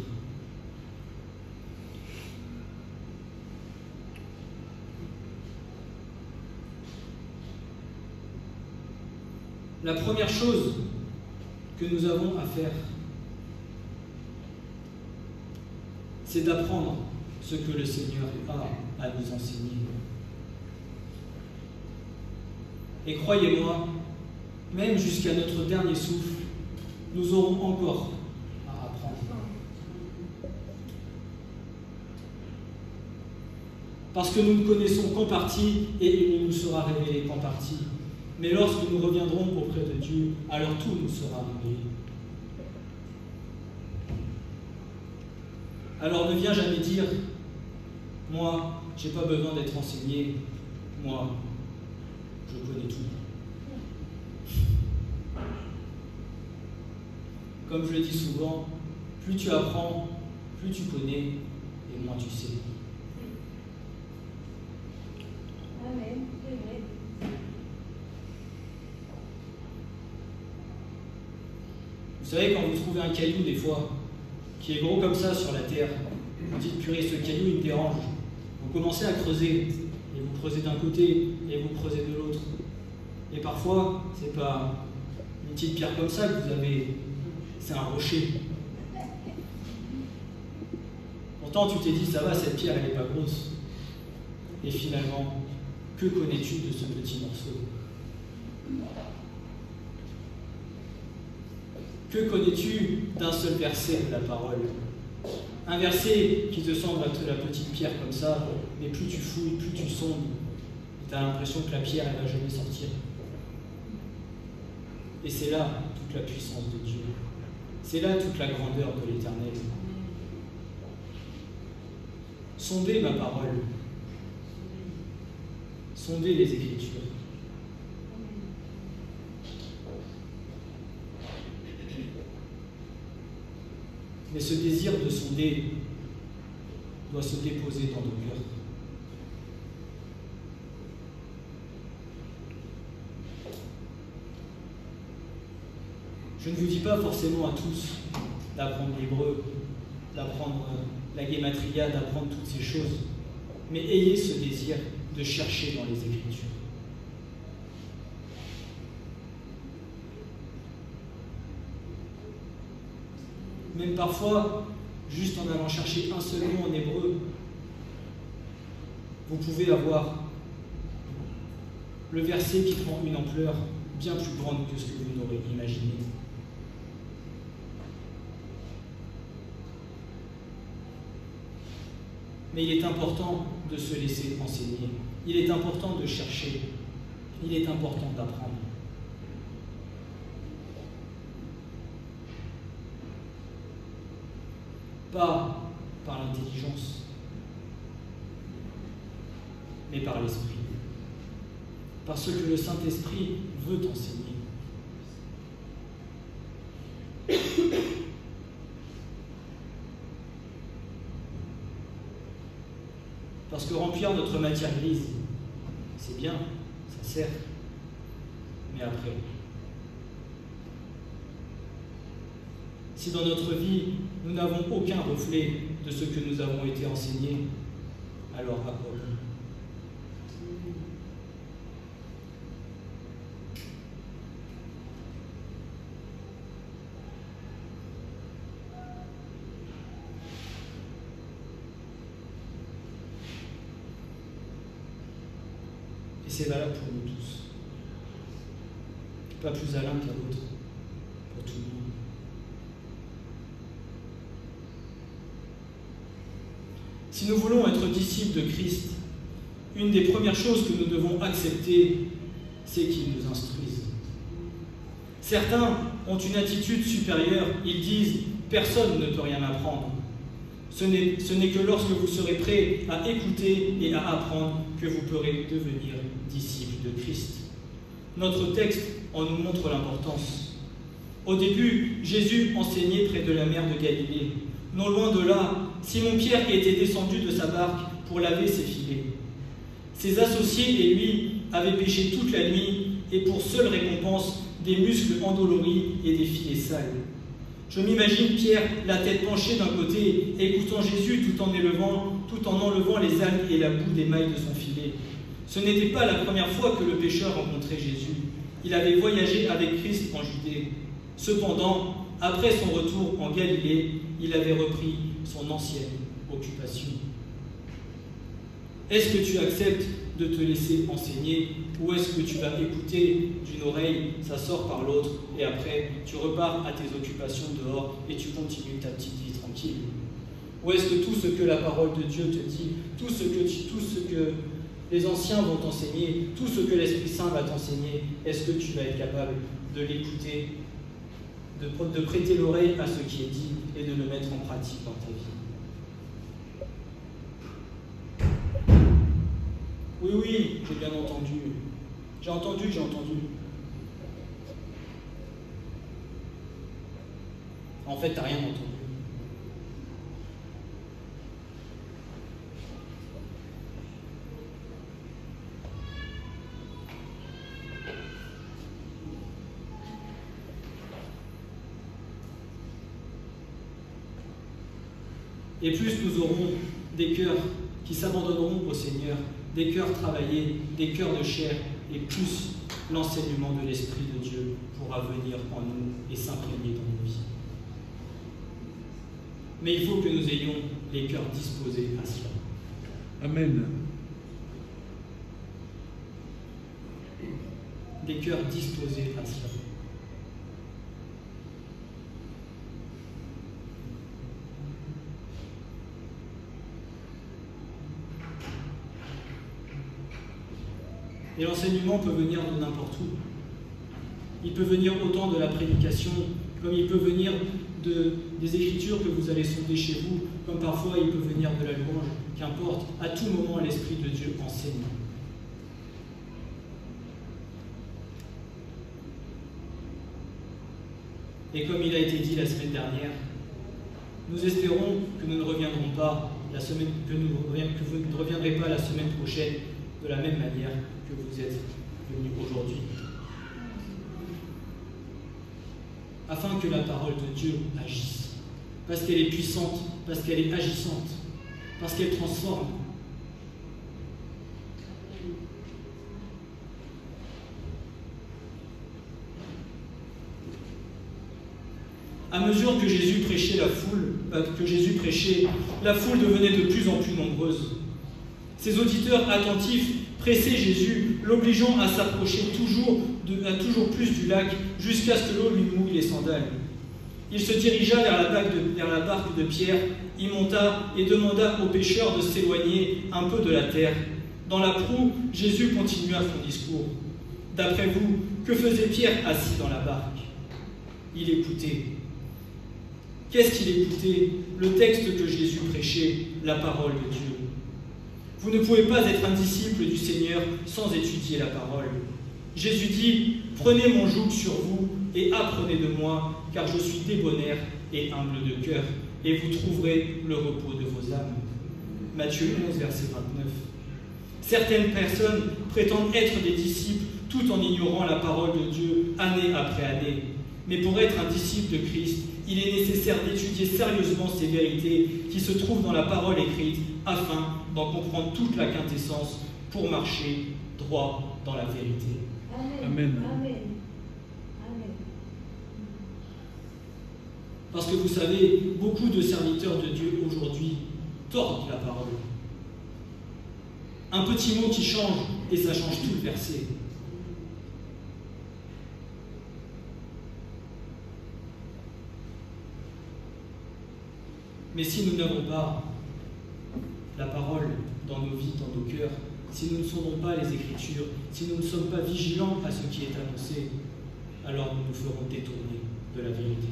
B: La première chose que nous avons à faire, c'est d'apprendre ce que le Seigneur a à nous enseigner. Et croyez-moi, même jusqu'à notre dernier souffle, nous aurons encore à apprendre. Parce que nous ne connaissons qu'en partie et il ne nous sera révélé qu'en partie. Mais lorsque nous reviendrons auprès de Dieu, alors tout nous sera révélé. Alors ne viens jamais dire, moi, je n'ai pas besoin d'être enseigné, moi, je connais tout. Comme je le dis souvent, plus tu apprends, plus tu connais, et moins tu sais.
C: Amen. C'est vrai.
B: Vous savez, quand vous trouvez un caillou, des fois, qui est gros comme ça sur la terre, vous dites, purée, ce caillou, il me dérange. Vous commencez à creuser, et vous creusez d'un côté, et vous creusez de l'autre. Et parfois, c'est pas une petite pierre comme ça que vous avez, c'est un rocher. Pourtant, tu t'es dit, ça va, cette pierre, elle n'est pas grosse. Et finalement, que connais-tu de ce petit morceau ? Que connais-tu d'un seul verset de la parole? Un verset qui te semble être la petite pierre comme ça, mais plus tu fouilles, plus tu sondes, tu as l'impression que la pierre, elle ne va jamais sortir. Et c'est là toute la puissance de Dieu. C'est là toute la grandeur de l'Éternel. Sondez ma parole. Sondez les Écritures. Mais ce désir de sonder doit se déposer dans nos cœurs. Je ne vous dis pas forcément à tous d'apprendre l'hébreu, d'apprendre la guématria, d'apprendre toutes ces choses, mais ayez ce désir de chercher dans les Écritures. Même parfois, juste en allant chercher un seul mot en hébreu, vous pouvez avoir le verset qui prend une ampleur bien plus grande que ce que vous n'aurez imaginé. Mais il est important de se laisser enseigner. Il est important de chercher. Il est important d'apprendre. Pas par l'intelligence, mais par l'Esprit. Parce que le Saint-Esprit veut t'enseigner. Parce que remplir notre matière grise, c'est bien, ça sert, mais après, si dans notre vie, nous n'avons aucun reflet de ce que nous avons été enseignés, alors à quoi bon? Et c'est valable pour nous tous. Pas plus à l'un qu'à l'autre, pour tout le monde. Si nous voulons être disciples de Christ, une des premières choses que nous devons accepter, c'est qu'il nous instruise. Certains ont une attitude supérieure, ils disent « personne ne peut rien apprendre ». Ce n'est que lorsque vous serez prêts à écouter et à apprendre que vous pourrez devenir disciples de Christ. Notre texte en nous montre l'importance. Au début, Jésus enseignait près de la mer de Galilée. Non loin de là, Simon-Pierre était descendu de sa barque pour laver ses filets. Ses associés et lui avaient pêché toute la nuit et pour seule récompense des muscles endoloris et des filets sales. Je m'imagine Pierre, la tête penchée d'un côté, écoutant Jésus tout en enlevant les algues et la boue des mailles de son filet. Ce n'était pas la première fois que le pêcheur rencontrait Jésus. Il avait voyagé avec Christ en Judée. Cependant, après son retour en Galilée, il avait repris son ancienne occupation. Est-ce que tu acceptes de te laisser enseigner ou est-ce que tu vas écouter d'une oreille, ça sort par l'autre et après tu repars à tes occupations dehors et tu continues ta petite vie tranquille? Ou est-ce que tout ce que la parole de Dieu te dit, tout ce que les anciens vont t'enseigner, tout ce que l'Esprit Saint va t'enseigner, est-ce que tu vas être capable de l'écouter, de prêter l'oreille à ce qui est dit et de le mettre en pratique dans ta vie? Oui, j'ai bien entendu. J'ai entendu. En fait, t'as rien entendu. Et plus nous aurons des cœurs qui s'abandonneront au Seigneur, des cœurs travaillés, des cœurs de chair, et plus l'enseignement de l'Esprit de Dieu pourra venir en nous et s'imprégner dans nos vies. Mais il faut que nous ayons les cœurs disposés à cela.
D: Amen.
B: Des cœurs disposés à cela. Et l'enseignement peut venir de n'importe où. Il peut venir autant de la prédication, comme il peut venir des écritures que vous allez sonder chez vous, comme parfois il peut venir de la louange, qu'importe, à tout moment l'Esprit de Dieu enseigne. Et comme il a été dit la semaine dernière, nous espérons que nous ne reviendrons pas que vous ne reviendrez pas la semaine prochaine de la même manière que vous êtes venus aujourd'hui. Afin que la parole de Dieu agisse. Parce qu'elle est puissante, parce qu'elle est agissante, parce qu'elle transforme. À mesure que Jésus prêchait, la foule devenait de plus en plus nombreuse. Ses auditeurs attentifs pressaient Jésus, l'obligeant à s'approcher toujours plus du lac, jusqu'à ce que l'eau lui mouille les sandales. Il se dirigea vers la barque de Pierre, y monta et demanda aux pêcheurs de s'éloigner un peu de la terre. Dans la proue, Jésus continua son discours. D'après vous, que faisait Pierre assis dans la barque? Il écoutait. Qu'est-ce qu'il écoutait? Le texte que Jésus prêchait, la parole de Dieu. Vous ne pouvez pas être un disciple du Seigneur sans étudier la parole. Jésus dit, « Prenez mon joug sur vous et apprenez de moi, car je suis débonnaire et humble de cœur, et vous trouverez le repos de vos âmes. » Matthieu 11, verset 29. Certaines personnes prétendent être des disciples tout en ignorant la parole de Dieu année après année. Mais pour être un disciple de Christ, il est nécessaire d'étudier sérieusement ces vérités qui se trouvent dans la parole écrite afin d'en comprendre toute la quintessence pour marcher droit dans la vérité.
C: Amen.
D: Amen.
B: Parce que vous savez, beaucoup de serviteurs de Dieu aujourd'hui tordent la parole. Un petit mot qui change et ça change tout le verset. Mais si nous n'avons pas la parole dans nos vies, dans nos cœurs, si nous ne sondons pas les Écritures, si nous ne sommes pas vigilants à ce qui est annoncé, alors nous nous ferons détourner de la vérité.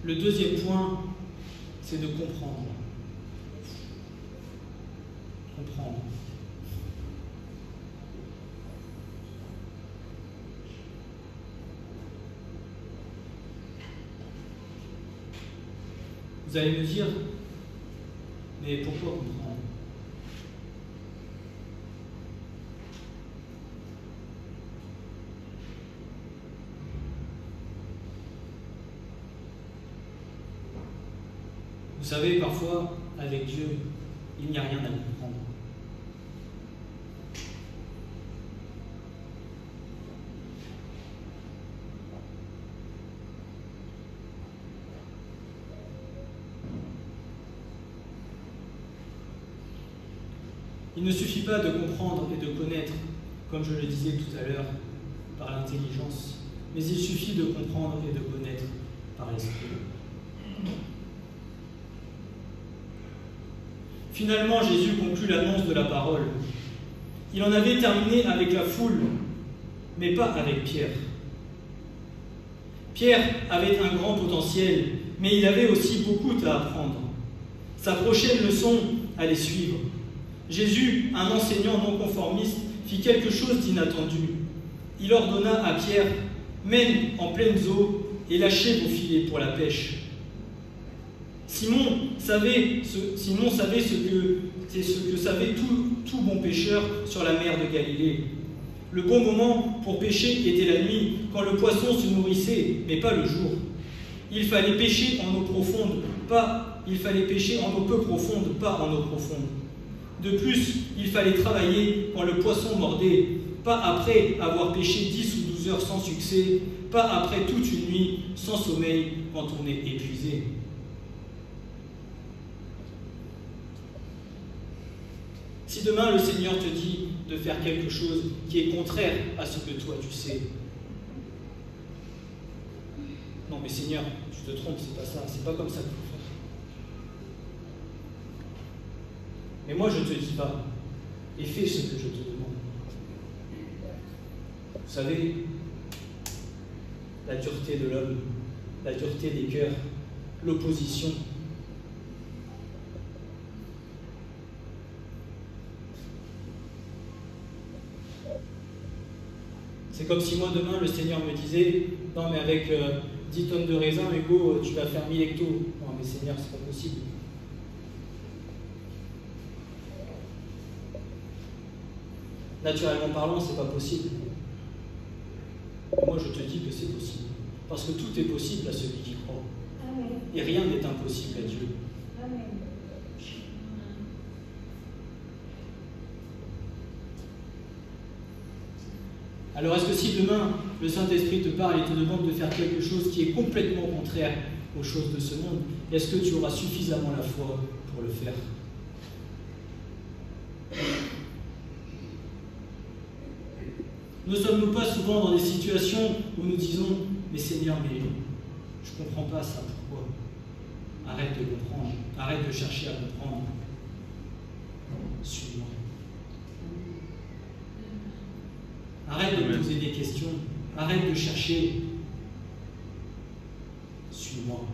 B: Le deuxième point, c'est de comprendre. Comprendre. Vous allez me dire, mais pourquoi comprendre? Vous savez, parfois, avec Dieu, il n'y a rien à comprendre. Il ne suffit pas de comprendre et de connaître, comme je le disais tout à l'heure, par l'intelligence, mais il suffit de comprendre et de connaître par l'esprit. Finalement, Jésus conclut l'annonce de la parole. Il en avait terminé avec la foule, mais pas avec Pierre. Pierre avait un grand potentiel, mais il avait aussi beaucoup à apprendre. Sa prochaine leçon allait suivre. Jésus, un enseignant non conformiste, fit quelque chose d'inattendu. Il ordonna à Pierre, « Mène en pleines eaux et lâchez vos filets pour la pêche. » Simon savait ce que savait tout bon pêcheur sur la mer de Galilée. Le bon moment pour pêcher était la nuit, quand le poisson se nourrissait, mais pas le jour. Il fallait pêcher en eau profonde, peu profonde, pas en eau profonde. De plus, il fallait travailler quand le poisson mordait, pas après avoir pêché 10 ou 12 heures sans succès, pas après toute une nuit sans sommeil quand on est épuisé. Si demain le Seigneur te dit de faire quelque chose qui est contraire à ce que toi tu sais, non mais Seigneur, tu te trompes, c'est pas ça, c'est pas comme ça qu'il faut faire. Mais moi je te dis pas, et fais ce que je te demande. Vous savez, la dureté de l'homme, la dureté des cœurs, l'opposition. C'est comme si moi demain le Seigneur me disait « Non mais avec 10 tonnes de raisin, Hugo, tu vas faire 1000 hectos. » Non mais Seigneur, c'est pas possible. Naturellement parlant, c'est pas possible. Moi je te dis que c'est possible. Parce que tout est possible à celui qui croit.
C: Amen.
B: Et rien n'est impossible à Dieu.
C: Amen.
B: Alors est-ce que si demain le Saint-Esprit te parle et te demande de faire quelque chose qui est complètement contraire aux choses de ce monde, est-ce que tu auras suffisamment la foi pour le faire? Ne sommes-nous pas souvent dans des situations où nous disons « Mais Seigneur, mais je ne comprends pas ça, pourquoi ?» Arrête de comprendre, arrête de chercher à comprendre. Suis-moi. Arrête de me poser des questions, arrête de chercher. Suis-moi.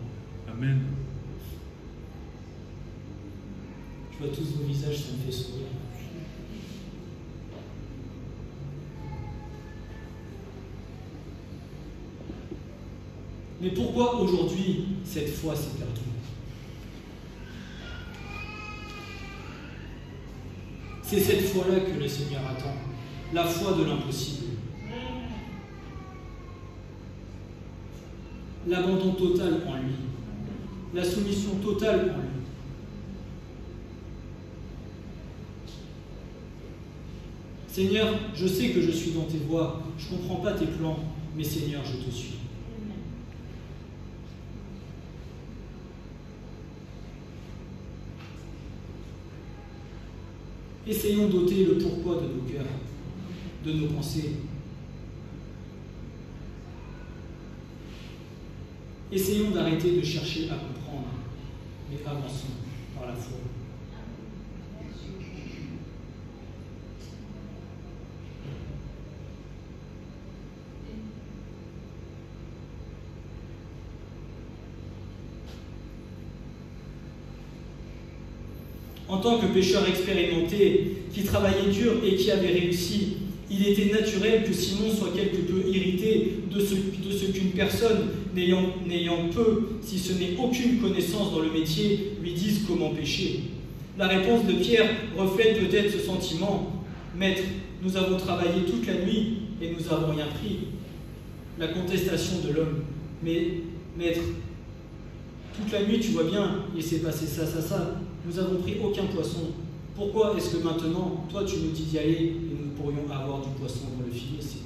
D: Amen.
B: Je vois tous vos visages, ça me fait sourire. Mais pourquoi aujourd'hui cette foi s'est perdue? C'est cette foi-là que le Seigneur attend, la foi de l'impossible. L'abandon total en lui, la soumission totale en lui. Seigneur, je sais que je suis dans tes voies, je ne comprends pas tes plans, mais Seigneur, je te suis. Essayons d'ôter le pourquoi de nos cœurs, de nos pensées. Essayons d'arrêter de chercher à comprendre, mais avançons par la foi. En tant que pécheur expérimenté, qui travaillait dur et qui avait réussi, il était naturel que Simon soit quelque peu irrité de ce qu'une personne n'ayant peu, si ce n'est aucune connaissance dans le métier, lui dise comment pécher. La réponse de Pierre reflète peut-être ce sentiment. « Maître, nous avons travaillé toute la nuit et nous n'avons rien pris. » La contestation de l'homme. « Mais, maître, toute la nuit, tu vois bien, il s'est passé ça, ça, ça. Nous n'avons pris aucun poisson. Pourquoi est-ce que maintenant, toi, tu nous dis d'y aller et nous pourrions avoir du poisson dans le filet, Seigneur ?»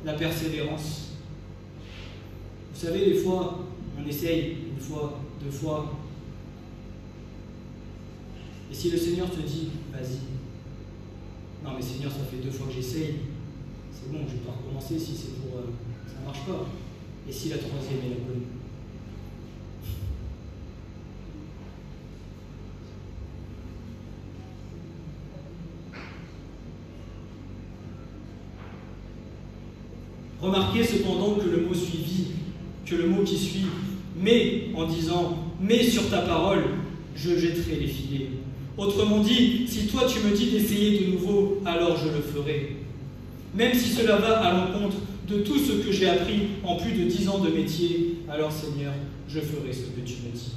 B: La persévérance. Vous savez, des fois, on essaye, une fois, deux fois. Et si le Seigneur te dit, vas-y. Non mais Seigneur, ça fait 2 fois que j'essaye. C'est bon, je vais pas recommencer si c'est pour... ça ne marche pas. Et si la 3e est la bonne? Remarquez cependant que le mot qui suit, mais en disant, mais sur ta parole, je jetterai les filets. Autrement dit, si toi tu me dis d'essayer de nouveau, alors je le ferai. Même si cela va à l'encontre de tout ce que j'ai appris en plus de 10 ans de métier, alors Seigneur, je ferai ce que tu me dis.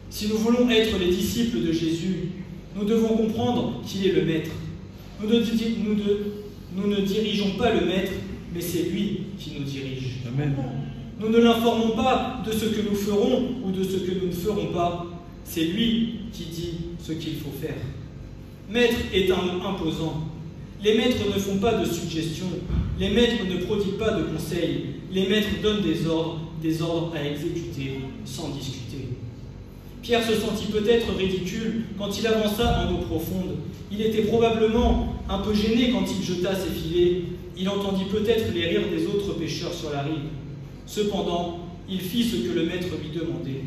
B: Si nous voulons être les disciples de Jésus, nous devons comprendre qu'il est le Maître. Nous ne dirigeons pas le Maître, mais c'est lui qui nous dirige.
D: Amen.
B: Nous ne l'informons pas de ce que nous ferons ou de ce que nous ne ferons pas. C'est lui qui dit ce qu'il faut faire. Maître est un mot imposant. Les maîtres ne font pas de suggestions. Les maîtres ne prodiguent pas de conseils. Les maîtres donnent des ordres à exécuter sans discuter. Pierre se sentit peut-être ridicule quand il avança en eau profonde. Il était probablement un peu gêné quand il jeta ses filets. Il entendit peut-être les rires des autres pêcheurs sur la rive. Cependant, il fit ce que le maître lui demandait.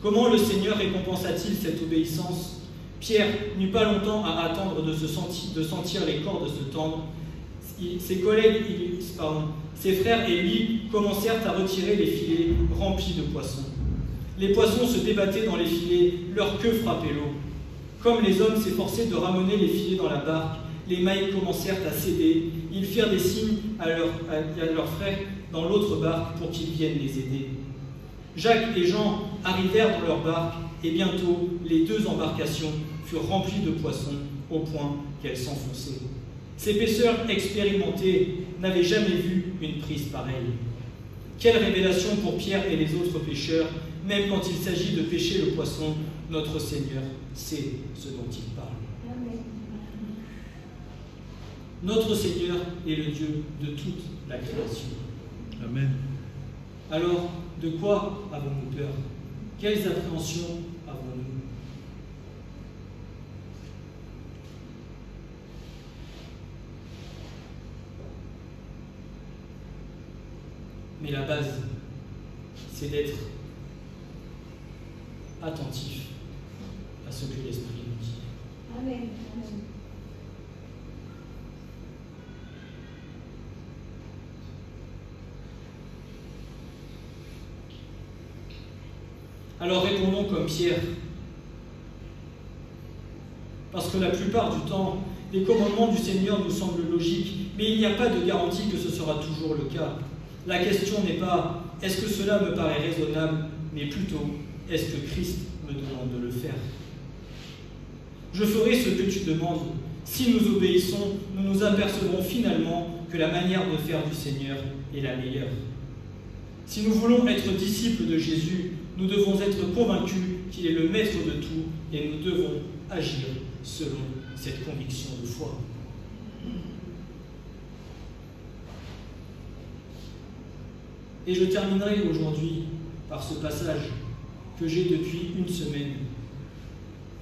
B: Comment le Seigneur récompensa-t-il cette obéissance? Pierre n'eut pas longtemps à attendre de sentir les cordes se tendre. Ses frères et lui commencèrent à retirer les filets remplis de poissons. Les poissons se débattaient dans les filets, leur queue frappait l'eau. Comme les hommes s'efforçaient de ramener les filets dans la barque, les mailles commencèrent à céder. Ils firent des signes à leurs frères dans l'autre barque pour qu'ils viennent les aider. Jacques et Jean arrivèrent dans leur barque et bientôt les 2 embarcations furent remplies de poissons au point qu'elles s'enfonçaient. Ces pêcheurs expérimentés n'avaient jamais vu une prise pareille. Quelle révélation pour Pierre et les autres pêcheurs, même quand il s'agit de pêcher le poisson, notre Seigneur sait ce dont il parle.
C: Amen.
B: Notre Seigneur est le Dieu de toute la création.
D: Amen.
B: Alors, de quoi avons-nous peur? Quelles appréhensions avons-nous? Mais la base, c'est d'être attentif à ce que l'Esprit nous dit.
C: Amen. Amen.
B: Alors répondons comme Pierre. Parce que la plupart du temps, les commandements du Seigneur nous semblent logiques, mais il n'y a pas de garantie que ce sera toujours le cas. La question n'est pas « est-ce que cela me paraît raisonnable ?» mais plutôt « est-ce que Christ me demande de le faire ?» Je ferai ce que tu demandes. Si nous obéissons, nous nous apercevrons finalement que la manière de faire du Seigneur est la meilleure. Si nous voulons être disciples de Jésus, nous devons être convaincus qu'il est le maître de tout et nous devons agir selon cette conviction de foi. Et je terminerai aujourd'hui par ce passage que j'ai depuis une semaine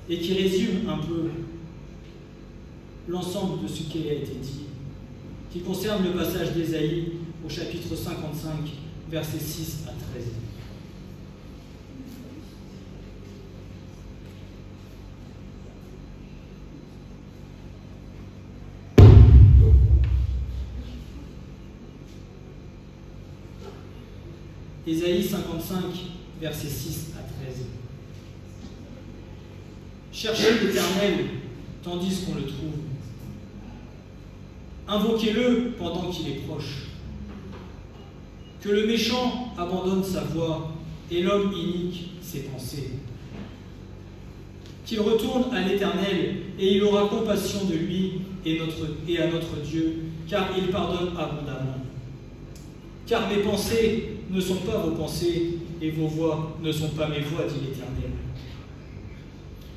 B: et qui résume un peu l'ensemble de ce qui a été dit, qui concerne le passage d'Ésaïe au chapitre 55, versets 6 à 13. Ésaïe 55, versets 6 à 13. Cherchez l'Éternel tandis qu'on le trouve. Invoquez-le pendant qu'il est proche. Que le méchant abandonne sa voie et l'homme inique ses pensées. Qu'il retourne à l'Éternel et il aura compassion de lui et à notre Dieu, car il pardonne abondamment. Car mes pensées ne sont pas vos pensées, et vos voix ne sont pas mes voix, dit l'Éternel.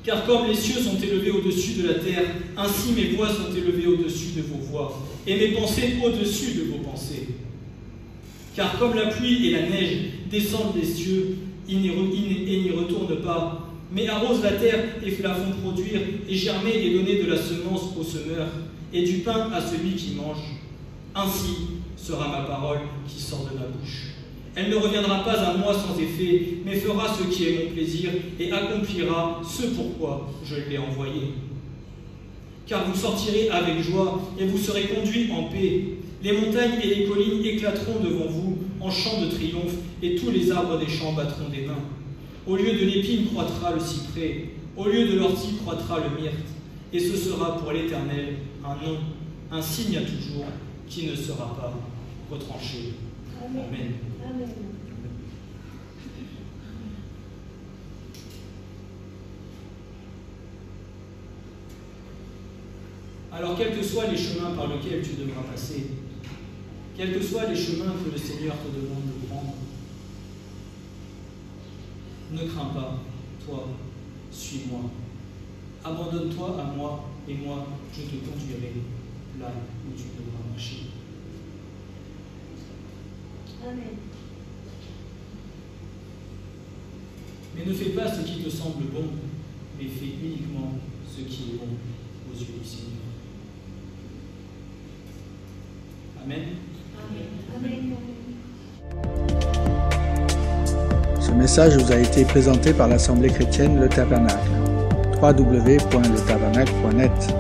B: Car comme les cieux sont élevés au-dessus de la terre, ainsi mes voix sont élevées au-dessus de vos voix, et mes pensées au-dessus de vos pensées. Car comme la pluie et la neige descendent des cieux, et n'y retournent pas, mais arrosent la terre et la font produire, et germer et donner de la semence au semeur, et du pain à celui qui mange, ainsi sera ma parole qui sort de ma bouche. Elle ne reviendra pas à moi sans effet, mais fera ce qui est mon plaisir et accomplira ce pourquoi je l'ai envoyé. Car vous sortirez avec joie et vous serez conduits en paix. Les montagnes et les collines éclateront devant vous en chant de triomphe et tous les arbres des champs battront des mains. Au lieu de l'épine croîtra le cyprès, au lieu de l'ortie croîtra le myrte, et ce sera pour l'Éternel un nom, un signe à toujours qui ne sera pas retranché. Amen.
C: Amen.
B: Alors, quels que soient les chemins par lesquels tu devras passer, quels que soient les chemins que le Seigneur te demande de prendre, ne crains pas, toi, suis-moi. Abandonne-toi à moi, et moi, je te conduirai là où tu devras marcher.
C: Amen.
B: Mais ne fais pas ce qui te semble bon, mais fais uniquement ce qui est bon aux yeux du Seigneur. Amen.
C: Amen.
A: Ce message vous a été présenté par l'Assemblée chrétienne Le Tabernacle. www.letabernacle.net